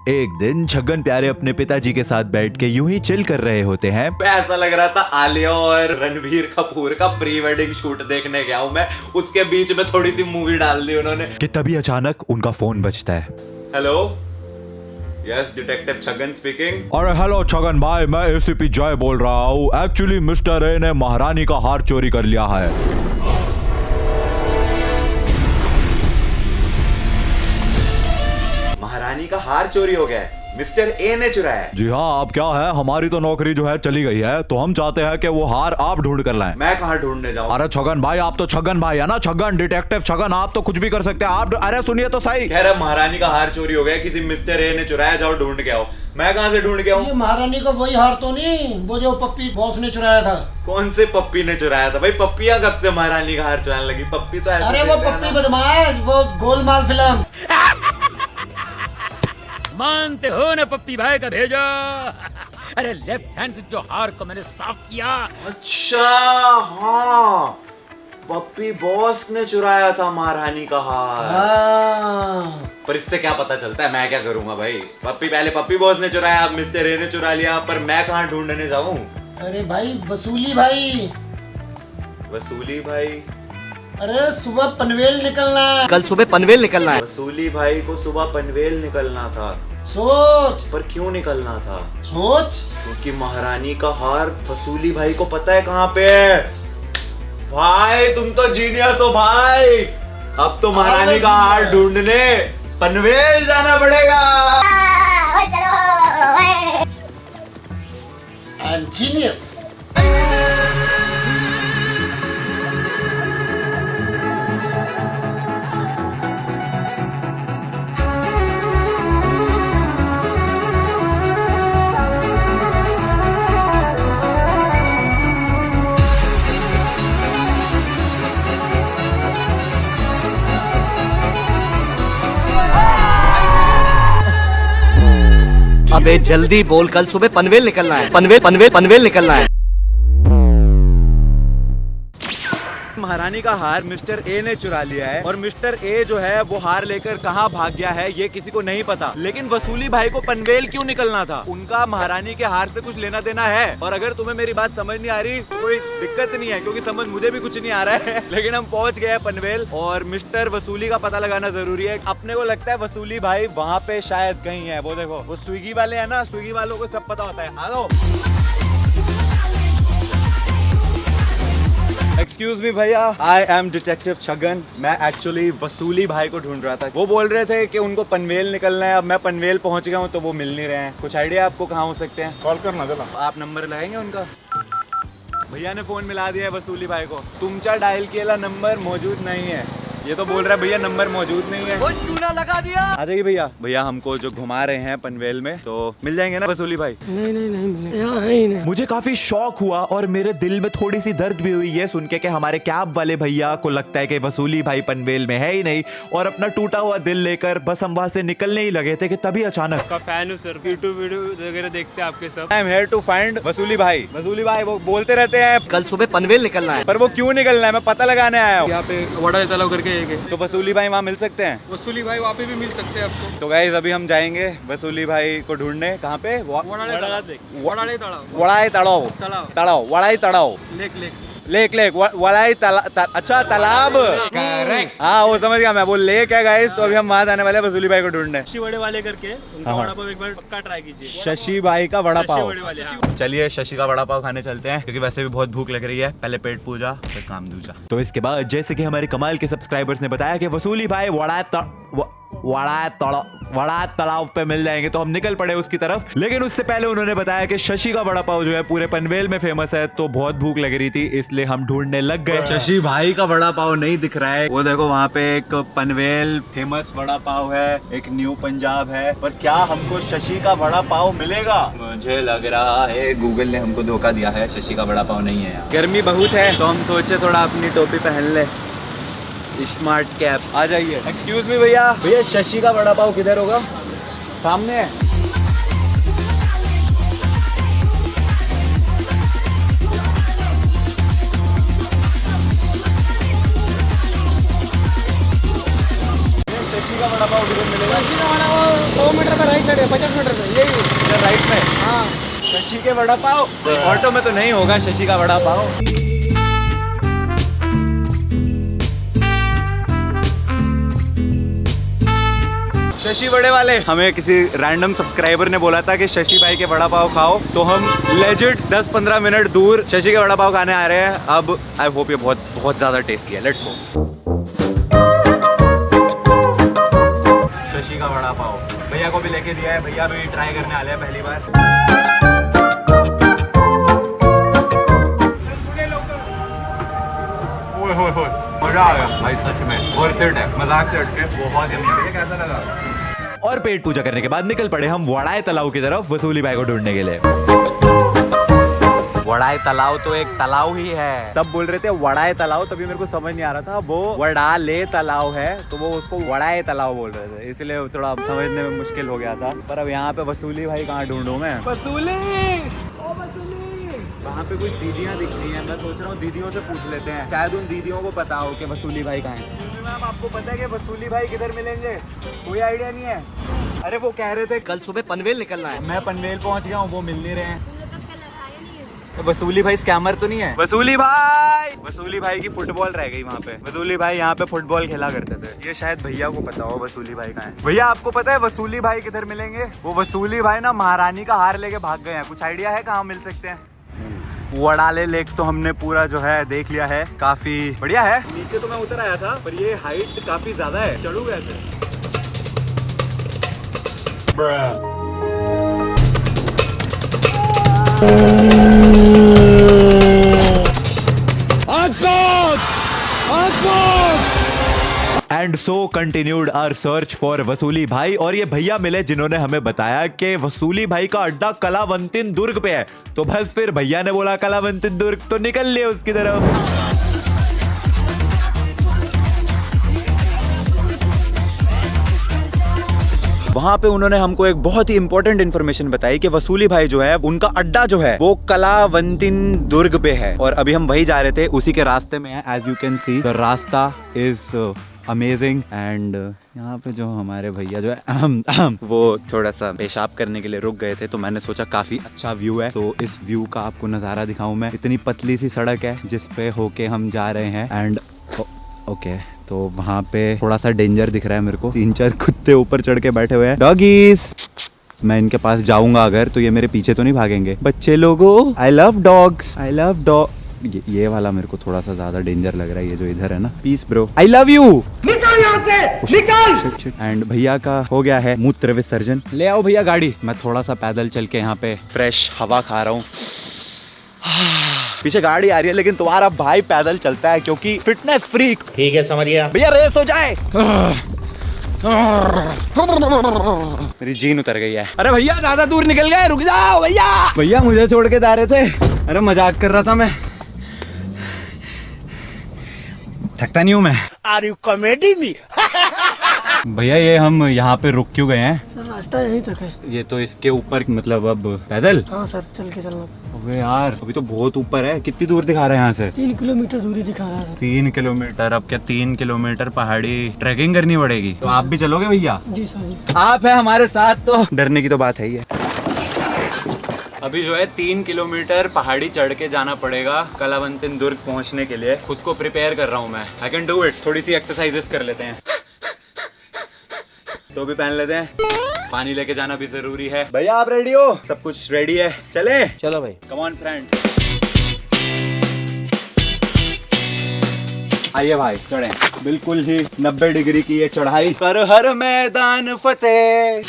एक दिन छगन प्यारे अपने पिताजी के साथ बैठ के यूं ही चिल कर रहे होते हैं। ऐसा लग रहा था आलिया और रणबीर कपूर का प्री वेडिंग शूट देखने गया हूँ मैं, उसके बीच में थोड़ी सी मूवी डाल दी उन्होंने कि तभी अचानक उनका फोन बजता है। Hello, yes detective Chhagan speaking. अरे हेलो छगन भाई, मैं एसीपी जय बोल रहा हूँ। एक्चुअली मिस्टर ए ने महारानी का हार चोरी कर लिया है। महारानी का हार चोरी हो गया है, मिस्टर ए ने चुराया है। जी हाँ, अब क्या है, हमारी तो नौकरी जो है चली गई है, तो हम चाहते हैं कि वो हार आप ढूंढ कर लाएं। मैं कहाँ ढूंढने जाऊँ? अरे छगन भाई, आप तो छगन भाई है ना, छगन डिटेक्टिव छगन, आप तो कुछ भी कर सकते हैं। आप अरे सुनिए तो सही, कह रहा महारानी का हार चोरी हो गया, किसी मिस्टर ए ने चुराया, जाओ ढूंढ के आओ। मैं कहाँ से ढूंढ के आऊँ? ये महारानी का वही हार तो नहीं, वो जो पप्पी बॉस ने चुराया था। कौन से पप्पी ने चुराया था भाई? पप्पियां कब से महारानी का हार चुराने लगी? पप्पी तो ऐसे अरे वो देते हैं पप्पी ना। बदमाश, वो गोलमाल फिल्म। मानते हो ना पप्पी भाई का भेजा। अरे लेफ्ट हैंड से जो हार को मैंने साफ किया। अच्छा हाँ, पप्पी बॉस ने चुराया था महारानी का हार। हाँ। पर इससे क्या पता चलता है? मैं क्या करूंगा भाई? पहले पप्पी बॉस ने चुराया, अब मिस्टर ए ने चुरा लिया, पर मैं कहाँ ढूंढने जाऊं? अरे भाई वसूली भाई। वसूली भाई? अरे सुबह पनवेल निकलना है। कल सुबह पनवेल निकलना है। वसूली भाई को सुबह पनवेल निकलना था। सोच। पर क्यों निकलना था? सोच। क्योंकि महारानी का हार वसूली भाई को पता है कहाँ पे है। भाई तुम तो जीनियस हो भाई। अब तो महारानी का हार ढूंढने पनवेल जाना पड़ेगा। I am genius. अबे जल्दी बोल, कल सुबह पनवेल निकलना है। पनवेल निकलना है। महारानी का हार मिस्टर ए ने चुरा लिया है और मिस्टर ए जो है वो हार लेकर कहाँ भाग गया है ये किसी को नहीं पता। लेकिन वसूली भाई को पनवेल क्यों निकलना था? उनका महारानी के हार से कुछ लेना देना है। और अगर तुम्हें मेरी बात समझ नहीं आ रही कोई दिक्कत नहीं है, क्योंकि समझ मुझे भी कुछ नहीं आ रहा है। लेकिन हम पहुंच गए हैं पनवेल और मिस्टर वसूली का पता लगाना जरूरी है। अपने को लगता है वसूली भाई वहाँ पे शायद कहीं है। वो देखो, वो स्विगी वाले है ना, स्विगी वालों को सब पता होता है। हेलो, एक्सक्यूज मी भैया, आई एम डिटेक्टिव छगन। मैं एक्चुअली वसूली भाई को ढूंढ रहा था। वो बोल रहे थे कि उनको पनवेल निकलना है। अब मैं पनवेल पहुंच गया हूं तो वो मिल नहीं रहे हैं। कुछ आइडिया आपको कहाँ हो सकते हैं? कॉल करना जरा। आप नंबर लगाएंगे उनका? भैया ने फोन मिला दिया है वसूली भाई को। तुमचा डायल किया नंबर मौजूद नहीं है। ये तो बोल रहा है भैया नंबर मौजूद नहीं है। वो चूना लगा दिया। आ जाइए भैया। भैया हमको जो घुमा रहे हैं पनवेल में, तो मिल जाएंगे ना वसूली भाई? नहीं यहाँ है ही नहीं। मुझे काफी शौक हुआ और मेरे दिल में थोड़ी सी दर्द भी हुई ये सुन के कि हमारे कैब वाले भैया को लगता है कि वसूली भाई पनवेल में है ही नहीं, और अपना टूटा हुआ दिल लेकर बस हम वहां से निकलने ही लगे थे कि तभी अचानक का फैन हूँ सर, यूट्यूब वीडियो वगैरह देखते हैं आपके सब। I am here to find Vasooli bhai. वसूली भाई वो बोलते रहते हैं कल सुबह पनवेल निकलना है। पर वो क्यों निकलना है मैं पता लगाने आया हूँ। यहाँ पे वड़ा तालाब करके एक है। तो वसूली भाई वहाँ मिल सकते हैं? वसूली भाई वहाँ पे भी मिल सकते हैं आपको। तो गाइस अभी हम जाएंगे वसूली भाई को ढूंढने। कहाँ पे? वड़ाले तालाब। वड़ाई तड़ाव। तड़ाव वड़ाई तड़ाव। लेक वड़ाई अच्छा तालाब। हाँ वो समझ गया मैं, वो लेक है गाइस। तो अभी हम वहाँ जाने वाले हैं वसूली भाई को ढूंढने। शशि वड़े वाले करके उनका हाँ। वड़ा पाव एक बार पक्का ट्राई कीजिए। शशि भाई का वड़ा पाव। वड़े वाले, हाँ। चलिए शशि का वड़ा पाव खाने चलते हैं, क्योंकि वैसे भी बहुत भूख लग रही है। पहले पेट पूजा फिर काम दूजा। तो इसके बाद जैसे कि हमारे कमाल के सब्सक्राइबर्स ने बताया कि वसूली भाई वड़ा तालाब पे मिल जाएंगे, तो हम निकल पड़े उसकी तरफ। लेकिन उससे पहले उन्होंने बताया कि शशि का वड़ा पाव जो है पूरे पनवेल में फेमस है, तो बहुत भूख लग रही थी इसलिए हम ढूंढने लग गए। शशि भाई का वड़ा पाव नहीं दिख रहा है। वो देखो वहाँ पे एक पनवेल फेमस वड़ा पाव है, एक न्यू पंजाब है, पर क्या हमको शशि का वड़ा पाव मिलेगा? मुझे लग रहा है गूगल ने हमको धोखा दिया है, शशि का वड़ा पाव नहीं है। गर्मी बहुत है तो हम सोचे थोड़ा अपनी टोपी पहन ले, स्मार्ट कैप। आ जाइए। एक्सक्यूज मी भैया, भैया शशि का वड़ा पाव किधर होगा? सामने है। शशि का वड़ा पाव किधर मिलेगा? 100 मीटर का राइट साइड है, 50 मीटर का यही है। इधर राइट में हाँ शशि के वड़ा पाव। ऑटो में तो नहीं होगा शशि का वड़ा पाव। शशि बड़े वाले, हमें किसी रैंडम सब्सक्राइबर ने बोला था कि शशि भाई के वड़ा पाव खाओ, तो हम लेजिट 10-15 मिनट दूर शशि के वड़ा पाव खाने आ रहे हैं। अब आई होप ये बहुत बहुत ज़्यादा टेस्टी है। Let's go. शशि का वड़ा पाव भैया को भी लेके दिया है, भैया भी ट्राई करने वाले हैं पहली बार। मजा आ गया भाई, सच में वर्थ इट है, मजाक से हटके बहुत यम्मी है। कैसा लगा? और पेट पूजा करने के बाद निकल पड़े हम वड़ाई तालाब की तरफ वसूली भाई को ढूंढने के लिए। वड़ाई तालाब तो एक तालाब ही है। सब बोल रहे थे वड़ाई तालाब, तभी मेरे को समझ नहीं आ रहा था वो वड़ाले तालाब है, तो वो उसको वड़ाई तालाब बोल रहे थे, इसलिए थोड़ा समझने में मुश्किल हो गया था। पर अब यहाँ पे वसूली भाई कहाँ ढूंढूं मैं? वसूली, ओ वसूली, वहाँ पे कुछ दीदियाँ दिख रही हैं। मैं सोच रहा हूँ दीदियों से पूछ लेते हैं, शायद उन दीदियों को पता हो कि वसूली भाई कहाँ है। मैम आपको पता है कि वसूली भाई किधर मिलेंगे? कोई आइडिया नहीं है? अरे वो कह रहे थे कल सुबह पनवेल निकलना है। मैं पनवेल पहुँच गया हूँ, वो मिल नहीं रहे हैं। तो वसूली भाई स्कैमर तो नहीं है? वसूली भाई की फुटबॉल रह गई वहाँ पे। वसूली भाई यहाँ पे फुटबॉल खेला करते थे। ये शायद भैया को पता हो वसूली भाई कहाँ है। भैया आपको पता है वसूली भाई किधर मिलेंगे? वो वसूली भाई ना महारानी का हार लेके भाग गए हैं। कुछ आइडिया है कहाँ मिल सकते हैं? वड़ाले लेक तो हमने पूरा जो है देख लिया है, काफी बढ़िया है। नीचे तो मैं उतर आया था, पर ये हाइट काफी ज्यादा है, चढ़ू कैसे? And so continued our search for Vasooli bhai. और ये भैया मिले जिन्होंने हमें बताया कि वसूली भाई का अड्डा कलावंतिन दुर्ग पे है। तो बस फिर भैया ने बोला कलावंतिन दुर्ग, तो निकल लिए उसकी तरफ। वहाँ पे उन्होंने हमको एक बहुत ही इंपॉर्टेंट इन्फॉर्मेशन बताई कि वसूली भाई जो है उनका अड्डा जो है वो कलावंतिन दुर्ग पे है, और अभी हम वही जा रहे थे, उसी के रास्ते में है। As you can see the rasta is amazing. And यहाँ पे जो हमारे भैया जो है वो थोड़ा सा पेशाब करने के लिए रुक गए थे, तो मैंने सोचा काफी अच्छा व्यू है, तो इस व्यू का आपको नज़ारा दिखाऊं मैं। इतनी पतली सी सड़क है जिसपे होके हम जा रहे हैं। एंड ओके, तो वहाँ पे थोड़ा सा डेंजर दिख रहा है मेरे को। 3-4 कुत्ते ऊपर चढ़ के बैठे हुए हैं, डॉगीज। मैं इनके पास जाऊंगा अगर, तो ये मेरे पीछे तो नहीं भागेंगे। बच्चे लोगों, I love dogs, I love dog. ये वाला मेरे को थोड़ा सा ज्यादा डेंजर लग रहा है, ये जो इधर है ना। Peace bro, I love you, निकल यहाँ से, निकल। एंड भैया का हो गया है मूत्र विसर्जन। ले आओ भैया गाड़ी। मैं थोड़ा सा पैदल चल के यहाँ पे फ्रेश हवा खा रहा हूँ। पीछे गाड़ी आ रही है, लेकिन तुम्हारा भाई पैदल चलता है क्योंकि फिटनेस फ्रीक। ठीक है, समझ गया भैया, रेस हो जाए। मेरी जीन उतर गई है। अरे भैया ज्यादा दूर निकल गए, रुक जाओ भैया। भैया मुझे छोड़ के जा रहे थे। अरे मजाक कर रहा था मैं, थकता नहीं हूँ मैं। Are you comedy me? भैया ये हम यहाँ पे रुक क्यों गए हैं? सर रास्ता यहीं तक है। ये तो इसके ऊपर, मतलब अब पैदल? हाँ सर, चल के चलना। अबे यार, अभी तो बहुत ऊपर है। कितनी दूर दिखा रहा है यहाँ से? 3 किलोमीटर दूरी दिखा रहा है। 3 किलोमीटर? अब क्या 3 किलोमीटर पहाड़ी ट्रैकिंग करनी पड़ेगी? तो आप भी चलोगे भैया? जी सर जी। आप है हमारे साथ, तो डरने की तो बात है ही है। अभी जो है 3 किलोमीटर पहाड़ी चढ़ के जाना पड़ेगा कलावंतिन दुर्ग पहुंचने के लिए। खुद को प्रिपेयर कर रहा हूँ मैं। I can do it. थोड़ी सी एक्सरसाइजेस कर लेते हैं, तो भी पहन लेते हैं। पानी लेके जाना भी जरूरी है। भैया आप रेडी हो? सब कुछ रेडी है, चले? चलो भाई। Come on friend. आइए भाई, चढ़े। बिल्कुल ही 90 डिग्री की ये चढ़ाई, कर हर मैदान फतेह।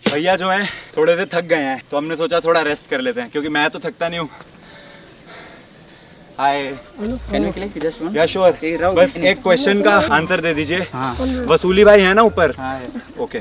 भैया जो है थोड़े से थक गए हैं, तो हमने सोचा थोड़ा रेस्ट कर लेते हैं, क्योंकि मैं तो थकता नहीं हूँ। हाय, या श्योर। बस एक क्वेश्चन का आंसर दे दीजिए। वसूली भाई है ना ऊपर? ओके,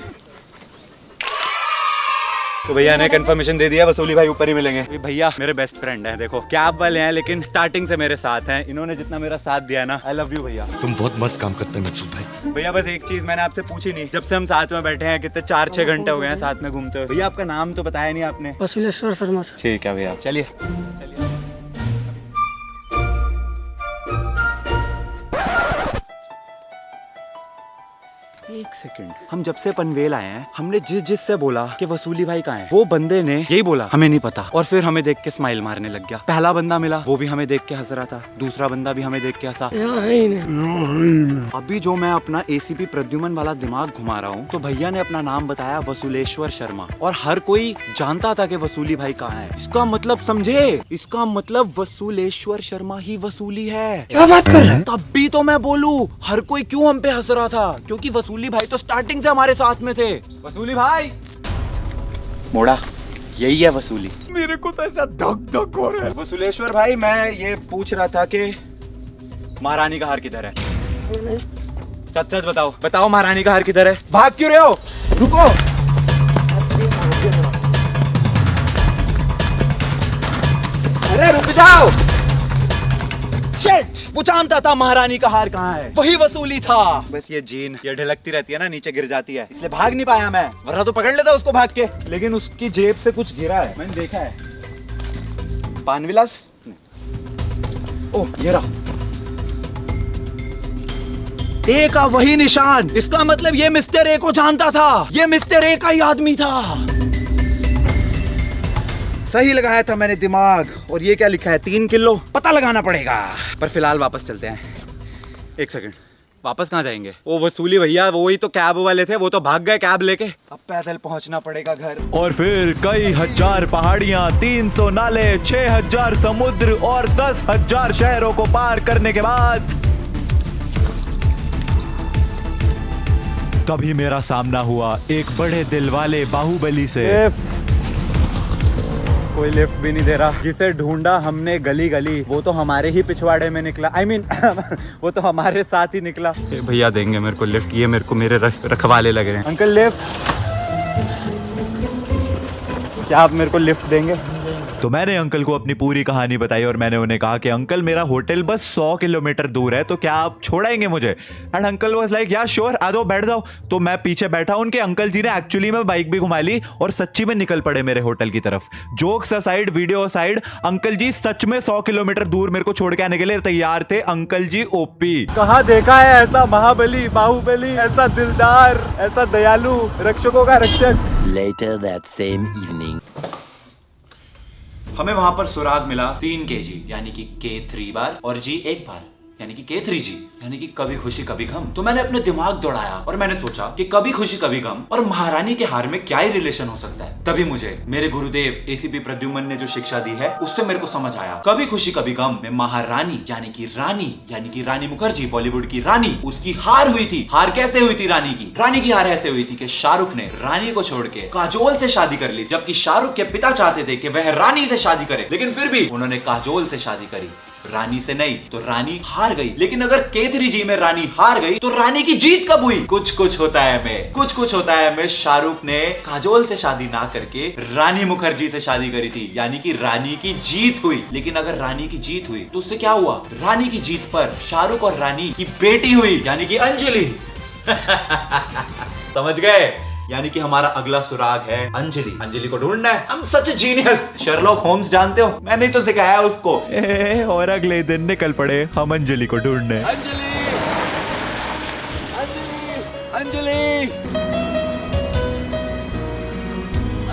तो भैया ने कंफर्मेशन दे दिया, वसूली भाई ऊपर ही मिलेंगे। भैया मेरे बेस्ट फ्रेंड हैं, देखो कैब वाले हैं, लेकिन स्टार्टिंग से मेरे साथ हैं। इन्होंने जितना मेरा साथ दिया ना, आई लव यू भैया। तुम बहुत मस्त काम करते हैं मकसूद भाई। भैया बस एक चीज मैंने आपसे पूछी नहीं, जब से हम साथ में बैठे हैं, कितने 4-6 घंटे हो गए हैं साथ में घूमते हुए। भैया आपका नाम तो बताया नहीं आपने? वसूलेश्वर शर्मा सर। ठीक है भैया, चलिए चलिए। सेकंड, हम जब से पनवेल आए हैं हमने जिससे बोला कि वसूली भाई कहाँ है, वो बंदे ने यही बोला हमें नहीं पता, और फिर हमें देख के स्माइल मारने लग गया। पहला बंदा मिला, वो भी हमें देख के हंस रहा था, दूसरा बंदा भी हमें देख के हंसा। अभी जो मैं अपना एसीपी प्रद्युमन वाला दिमाग घुमा रहा हूँ तो भैया ने अपना नाम बताया वसूलेश्वर शर्मा, और हर कोई जानता था कि वसूली भाई कहाँ है। इसका मतलब समझे, इसका मतलब वसूलेश्वर शर्मा ही वसूली है। क्या बात कर रहा है? तब भी तो मैं बोलूं हर कोई क्यों हम पे हंस रहा था, क्योंकि वसूली भाई तो स्टार्टिंग से हमारे साथ में थे। वसूली भाई मोड़ा, यही है वसूली। मेरे को तो ऐसा धक धक हो रहा है। वसूलेश्वर भाई मैं ये पूछ रहा था कि महारानी का हार किधर है? सच सच बताओ, बताओ महारानी का हार किधर है? भाग क्यों रहे हो? रुको, अरे रुक जाओ। शिट, वो जानता था महारानी का हार कहाँ है, वही वसूली था। बस ये जीन ये ढलकती रहती है ना, नीचे गिर जाती है, इसलिए भाग नहीं पाया मैं, वरना तो पकड़ लेता उसको भाग के। लेकिन उसकी जेब से कुछ गिरा है, मैंने देखा है। पान विलास, ओह ये रहा, ए का वही निशान। इसका मतलब ये मिस्टर ए को जानता था, ये मिस्टर ए का ही आदमी था। सही लगाया था मैंने दिमाग। और ये क्या लिखा है? 3 किलो, पता लगाना पड़ेगा। पर फिलहाल वापस चलते हैं। एक सेकंड, वापस कहाँ जाएंगे? वो वसूली भैया वो ही तो कैब वाले थे, वो तो भाग गए कैब लेके। अब पैदल पहुंचना पड़ेगा घर। और फिर कई हजार पहाड़ियां, 300 नाले, 6000 समुद्र और 10,000 शहरों को पार करने के बाद तभी मेरा सामना हुआ एक बड़े दिल वाले बाहुबली से। कोई लिफ्ट भी नहीं दे रहा। जिसे ढूंढा हमने गली गली, वो तो हमारे ही पिछवाड़े में निकला। I mean, वो तो हमारे साथ ही निकला। भैया देंगे मेरे को लिफ्ट, ये मेरे को मेरे रखवाले लग रहे हैं। अंकल लिफ्ट, क्या आप मेरे को लिफ्ट देंगे? तो मैंने अंकल को अपनी पूरी कहानी बताई और मैंने उन्हें कहा कि अंकल मेरा होटल बस 100 किलोमीटर दूर है, तो क्या आप छोड़ाएंगे मुझे? एंड अंकल वाज लाइक या श्योर, आ जाओ बैठ जाओ। तो मैं पीछे बैठा, उनके अंकल जी ने एक्चुअली में बाइक भी घुमा ली और सच्ची में निकल पड़े मेरे होटल की तरफ। Jokes aside, video aside, uncle ji सच में 100 किलोमीटर दूर मेरे को छोड़ के आने के लिए तैयार थे। अंकल जी ओपी। कहाँ देखा है ऐसा महाबली, बाहुबली, ऐसा दिलदार, ऐसा दयालु, रक्षकों का रक्षक। Later that same evening. हमें वहां पर सुराग मिला 3 kg यानी कि K3 बार, और जी 1 बार यानी कि K3G यानी कि कभी खुशी कभी गम। तो मैंने अपने दिमाग दौड़ाया और मैंने सोचा कि कभी खुशी कभी गम और महारानी के हार में क्या ही रिलेशन हो सकता है। तभी मुझे मेरे गुरुदेव एसीपी प्रद्युमन ने जो शिक्षा दी है उससे मेरे को समझ आया, कभी खुशी कभी गम में महारानी यानी कि रानी मुखर्जी, बॉलीवुड की रानी, उसकी हार हुई थी। हार कैसे हुई थी रानी की? रानी की हार ऐसे हुई थी कि शाहरुख ने रानी को छोड़ के काजोल से शादी कर ली, जबकि शाहरुख के पिता चाहते थे कि वह रानी से शादी करे, लेकिन फिर भी उन्होंने काजोल से शादी करी, रानी से नहीं। तो रानी हार गई। लेकिन अगर K3G में रानी हार गई तो रानी की जीत कब हुई? कुछ होता है मैं शाहरुख ने काजोल से शादी ना करके रानी मुखर्जी से शादी करी थी, यानी कि रानी की जीत हुई। लेकिन अगर रानी की जीत हुई तो उससे क्या हुआ? रानी की जीत पर शाहरुख और रानी की बेटी हुई, यानी कि अंजलि। समझ गए? यानी कि हमारा अगला सुराग है अंजलि। अंजलि को ढूंढना है। हम सच जीनियस। शर्लॉक होम्स जानते हो? मैंने तो सिखाया उसको। और अगले दिन निकल पड़े हम अंजलि को ढूंढने। अंजलि, अंजलि,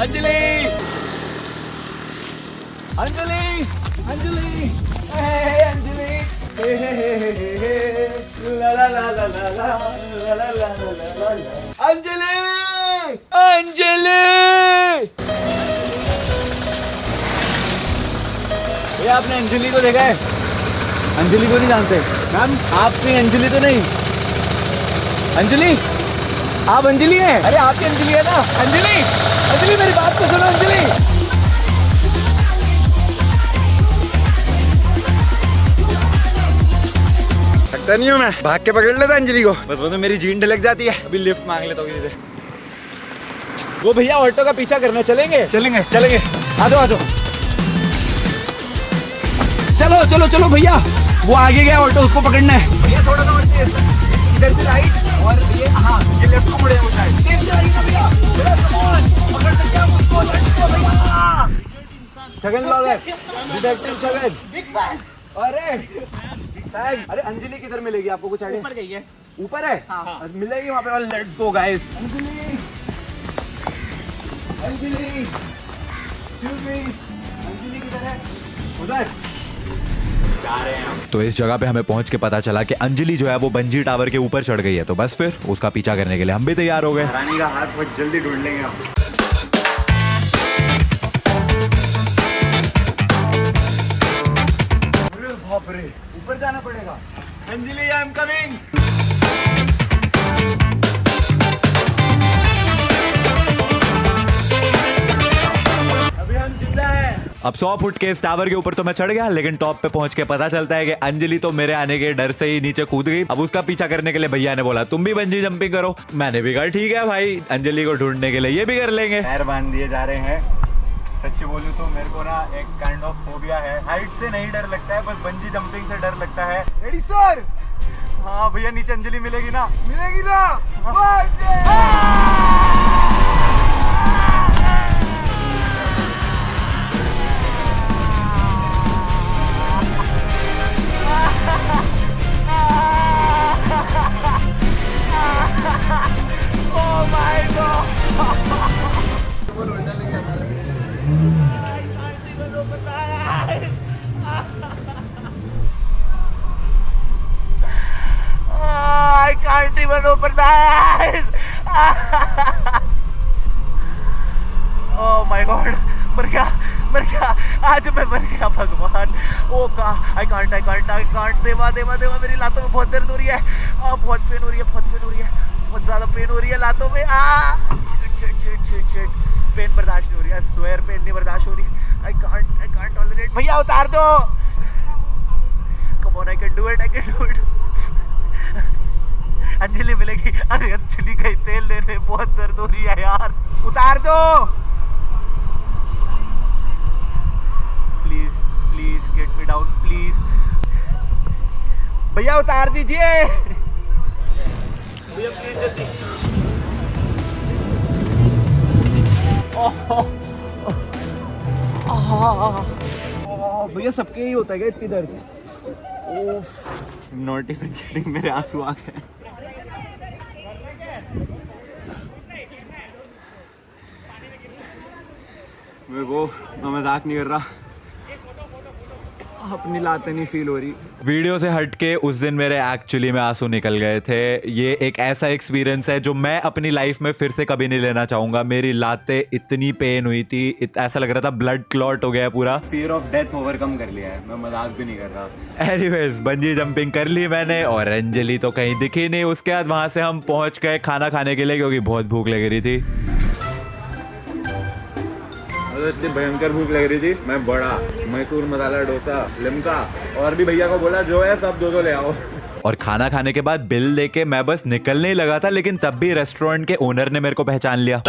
अंजलि, अंजलि, अंजलि, अंजलि, ला ला ला ला ला ला ला ला ला ला ला। अंजलि, अंजलि, भैया आपने अंजलि को देखा है? अंजलि को नहीं जानते? मैम आपकी अंजलि तो नहीं? अंजलि, आप अंजलि हैं? अरे आपकी अंजलि है ना? अंजलि, अंजलि मेरी बात तो सुनो। अंजलि, लगता नहीं हूँ मैं, भाग के पकड़ लेता अंजलि को, बस वो तो मेरी जीन ढलक जाती है। अभी लिफ्ट मांग लेता हूँ किसी से। वो भैया ऑटो का पीछा करने चलेंगे? चलेंगे, चलेंगे। आ जाओ, आ जाओ। चलो चलो चलो भैया, वो आगे गया ऑटो, उसको पकड़ना है। भैया थोड़ा सा इधर से राइट और ये हाँ ये लेफ्ट को मुड़े होता है। तेज से आइए भैया, पकड़ सकते हैं उसको। भैया छगन ब्लॉगर, डिटेक्टिव छगन। अरे अरे अंजलि किधर मिलेगी आपको, कुछ आइडिया? ऊपर गई है। ऊपर है? हाँ। मिलेगी वहाँ पे। Let's go guys. Anjali, Anjali, excuse me, Anjali किधर है? उधर जा रहे हैं हम। तो इस जगह पे हमें पहुंच के पता चला कि अंजलि जो है वो बंजी टावर के ऊपर चढ़ गई है। तो बस फिर उसका पीछा करने के लिए हम भी तैयार हो गए। रानी का हाथ बहुत जल्दी ढूंढ लेंगे हम। अरे बाप रे, ऊपर जाना पड़ेगा। Anjali, I am coming. अभी हम जिंदा हैं। अब 100 फुट के इस टावर के ऊपर तो मैं चढ़ गया, लेकिन टॉप पे पहुंच के पता चलता है कि अंजलि तो मेरे आने के डर से ही नीचे कूद गई। अब उसका पीछा करने के लिए भैया ने बोला तुम भी बंजी जंपिंग करो। मैंने भी कहा ठीक है भाई, अंजलि को ढूंढने के लिए ये भी कर लेंगे। पैर बांध दिए जा रहे हैं। सच्ची बोलूं तो मेरे को ना एक काइंड ऑफ फोबिया है। हाइट से नहीं डर लगता है, बस बंजी जंपिंग से डर लगता है। Ready sir? हाँ भैया, नीचे अंजलि मिलेगी ना? मिलेगी ना? Oh my God! I can't even open my eyes. Oh my God! मर गया, आज मैं मर गया भगवान। ओ का I can't। देवा मेरी लातों में बहुत दर्द हो रही है। बहुत पेन हो रही है, बहुत ज़्यादा पेन हो रही है लातों में। शिट। पेन बर्दाश्त नहीं हो रही है। स्वेयर पेन नहीं बर्दाश्त हो रही। I can't tolerate। भैया उतार दो। Come on, I can do it। Anjali मिलेगी। अरे अंजलि गई तेल लेने, बहुत दर्द हो रही है यार। उतार दो please get me down please. भैया उतार दीजिए भैया, प्लीज जल्दी। भैया सबके ही होता है क्या इतनी दर्द? नॉट इवन किडिंग, मेरे आंसू आ गए। मेरे को मैं मजाक नहीं कर रहा, अपनी लातें नहीं फील हो रही। वीडियो से हटके उस दिन मेरे एक्चुअली में आंसू निकल गए थे। ये एक ऐसा एक्सपीरियंस है जो मैं अपनी लाइफ में फिर से कभी नहीं लेना चाहूंगा। मेरी लातें इतनी पेन हुई थी, ऐसा लग रहा था ब्लड क्लॉट हो गया पूरा। फियर ऑफ डेथ ओवरकम कर लिया है, मैं मजाक भी नहीं कर रहा। एनीवेज, बंजी जंपिंग कर ली मैंने और अंजलि तो कहीं दिखी नहीं। उसके बाद वहां से हम पहुंच गए खाना खाने के लिए, क्योंकि बहुत भूख लग रही थी। इतनी भयंकर भूख लग रही थी, मैं बड़ा मैसूर मसाला डोसा, लिमका और भी भैया को बोला जो है सब दो ले आओ। और खाना खाने के बाद बिल देके मैं बस निकलने ही लगा था, लेकिन तब भी रेस्टोरेंट के ओनर ने मेरे को पहचान लिया।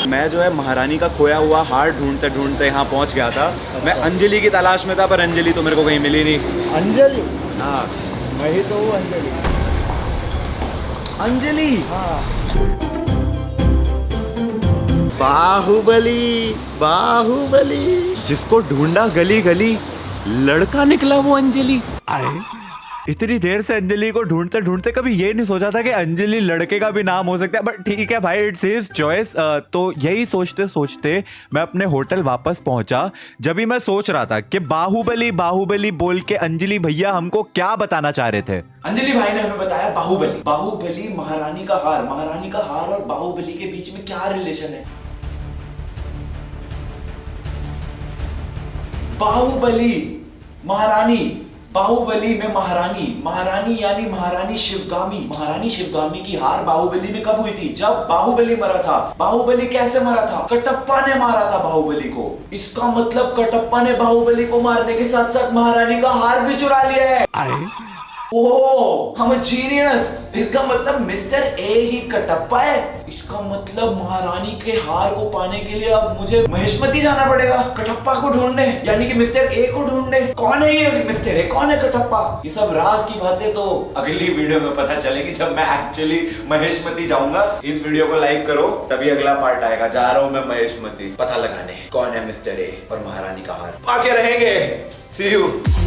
मैं जो है महारानी का खोया हुआ हार ढूंढते ढूंढते यहाँ पहुँच गया था। मैं अंजलि की तलाश में था, पर अंजलि तो मेरे को कहीं मिली नहीं। अंजलि? हाँ मैं ही तो हूँ अंजलि। अंजलि? हाँ। बाहुबली। जिसको ढूंढा गली गली, लड़का निकला वो अंजलि। इतनी देर से अंजलि को ढूंढते ढूंढते कभी ये नहीं सोचा था कि अंजलि लड़के का भी नाम हो सकता है, बट ठीक है भाई, इट्स हिज चॉइस। तो यही सोचते सोचते मैं अपने होटल वापस पहुंचा। जब भी मैं सोच रहा था कि बाहुबली बोल के अंजलि भैया हमको क्या बताना चाह रहे थे। अंजलि भाई ने हमें बताया बाहुबली महारानी का हार और बाहुबली के बीच में क्या रिलेशन है। बाहुबली में महारानी यानी महारानी शिवगामी की हार बाहुबली में कब हुई थी? जब बाहुबली मरा था। बाहुबली कैसे मरा था? कटप्पा ने मारा था बाहुबली को। इसका मतलब कटप्पा ने बाहुबली को मारने के साथ साथ महारानी का हार भी चुरा लिया है। ओह, I'm a genius। इसका मतलब मिस्टर ए ही कटप्पा है। इसका मतलब महारानी के हार को पाने के लिए अब मुझे महेशमती जाना पड़ेगा कटप्पा को ढूंढने, यानी कि मिस्टर ए को ढूंढने। कौन है ये मिस्टर ए, कौन है कटप्पा? ये सब राज की बातें तो अगली वीडियो में पता चलेगी, जब मैं एक्चुअली महेशमती जाऊंगा। इस वीडियो को लाइक करो, तभी अगला पार्ट आएगा। जा रहा हूं मैं महेशमती पता लगाने कौन है मिस्टर ए और महारानी का हार। आके रहेंगे। See you।